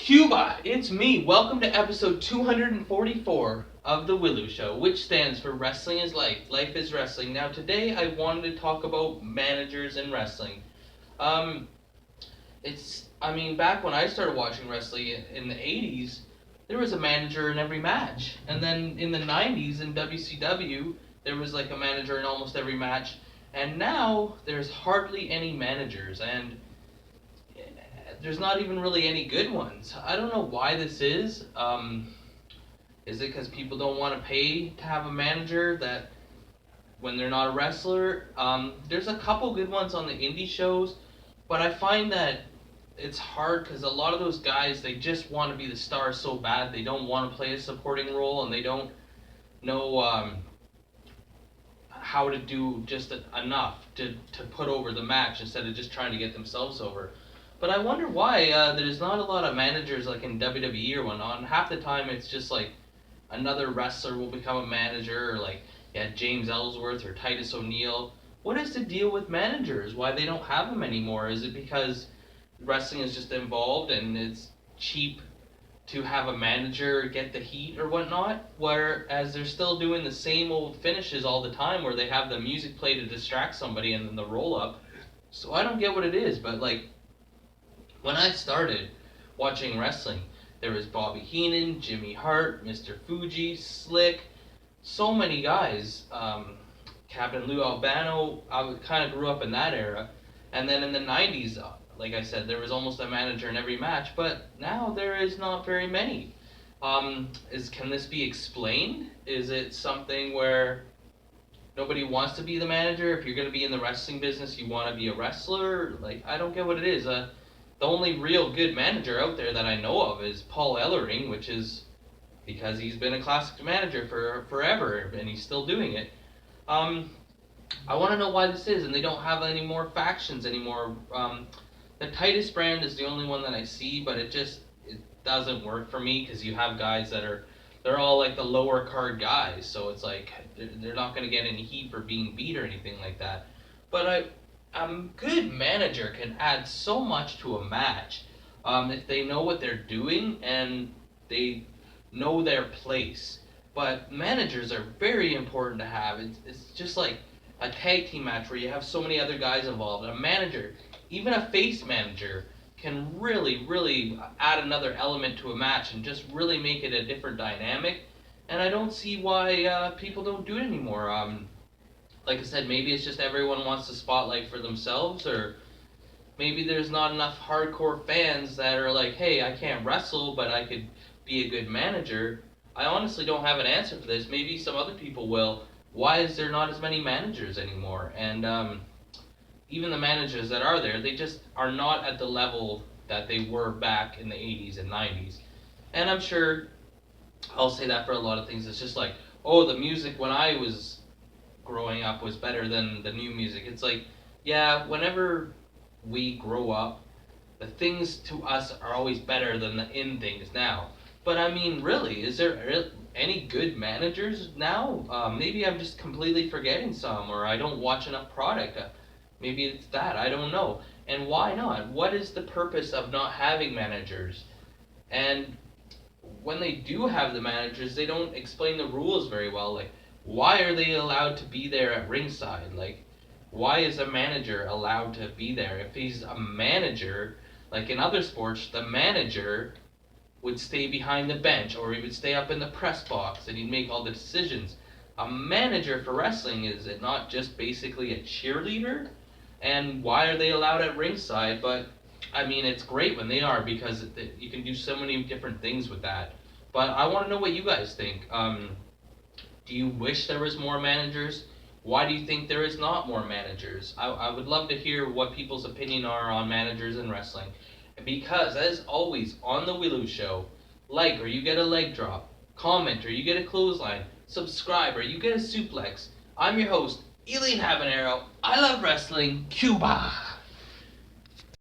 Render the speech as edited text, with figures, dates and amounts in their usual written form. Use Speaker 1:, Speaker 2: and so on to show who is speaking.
Speaker 1: Cuba, it's me. Welcome to episode 244 of the W.I.L.L.I.W show, which stands for Wrestling is Life. Life is Wrestling. Now, today I wanted to talk about managers in wrestling. Um, back when I started watching wrestling in the 80s, there was a manager in every match. And then in the 90s in WCW, there was like a manager in almost every match. And now there's hardly any managers. And there's not even really any good ones. I don't know why this is. Is it because people don't want to pay to have a manager that when they're not a wrestler? There's a couple good ones on the indie shows, but I find that it's hard because a lot of those guys, they just want to be the star so bad. They don't want to play a supporting role, and they don't know how to do just enough to put over the match instead of just trying to get themselves over. But I wonder why there's not a lot of managers like in WWE or whatnot. And half the time it's just like another wrestler will become a manager, or like James Ellsworth or Titus O'Neil. What is the deal with managers? Why they don't have them anymore? Is it because wrestling is just involved and it's cheap to have a manager get the heat or whatnot? Whereas they're still doing the same old finishes all the time where they have the music play to distract somebody and then the roll up. So I don't get what it is, but like when I started watching wrestling, there was Bobby Heenan, Jimmy Hart, Mr. Fuji, Slick, so many guys. Captain Lou Albano, I kind of grew up in that era. And then in the 90s, like I said, there was almost a manager in every match, but now there is not very many. Can this be explained? Is it something where nobody wants to be the manager? If you're going to be in the wrestling business, you want to be a wrestler? Like, I don't get what it is. The only real good manager out there that I know of is Paul Ellering, which is because he's been a classic manager for forever, and he's still doing it. I want to know why this is, and they don't have any more factions anymore. The Titus brand is the only one that I see, but it doesn't work for me because you have guys they're all like the lower card guys, so it's like they're not going to get any heat for being beat or anything like that. But a good manager can add so much to a match if they know what they're doing and they know their place. But managers are very important to have. It's just like a tag team match where you have so many other guys involved. A manager, even a face manager, can really, really add another element to a match and just really make it a different dynamic. And I don't see why people don't do it anymore. Like I said, maybe it's just everyone wants the spotlight for themselves, or maybe there's not enough hardcore fans that are like, hey, I can't wrestle, but I could be a good manager. I honestly don't have an answer for this. Maybe some other people will. Why is there not as many managers anymore? And even the managers that are there, they just are not at the level that they were back in the 80s and 90s. And I'm sure I'll say that for a lot of things. It's just like, oh, the music when I was growing up was better than the new music. It's like, yeah, whenever we grow up, the things to us are always better than the in things now. But I mean, really, is there any good managers now? Maybe I'm just completely forgetting some, or I don't watch enough product. Maybe it's that. I don't know. And why not? What is the purpose of not having managers? And when they do have the managers, they don't explain the rules very well. Like, why are they allowed to be there at ringside? Like, why is a manager allowed to be there? If he's a manager, like in other sports, the manager would stay behind the bench, or he would stay up in the press box and he'd make all the decisions. A manager for wrestling, is it not just basically a cheerleader? And why are they allowed at ringside? But I mean, it's great when they are, because you can do so many different things with that. But I want to know what you guys think. Do you wish there was more managers? Why do you think there is not more managers? I would love to hear what people's opinion are on managers in wrestling. Because, as always, on the W.I.L.L.I.W show, like or you get a leg drop, comment or you get a clothesline, subscribe or you get a suplex. I'm your host, Elian Habanero. I love wrestling. Cuba!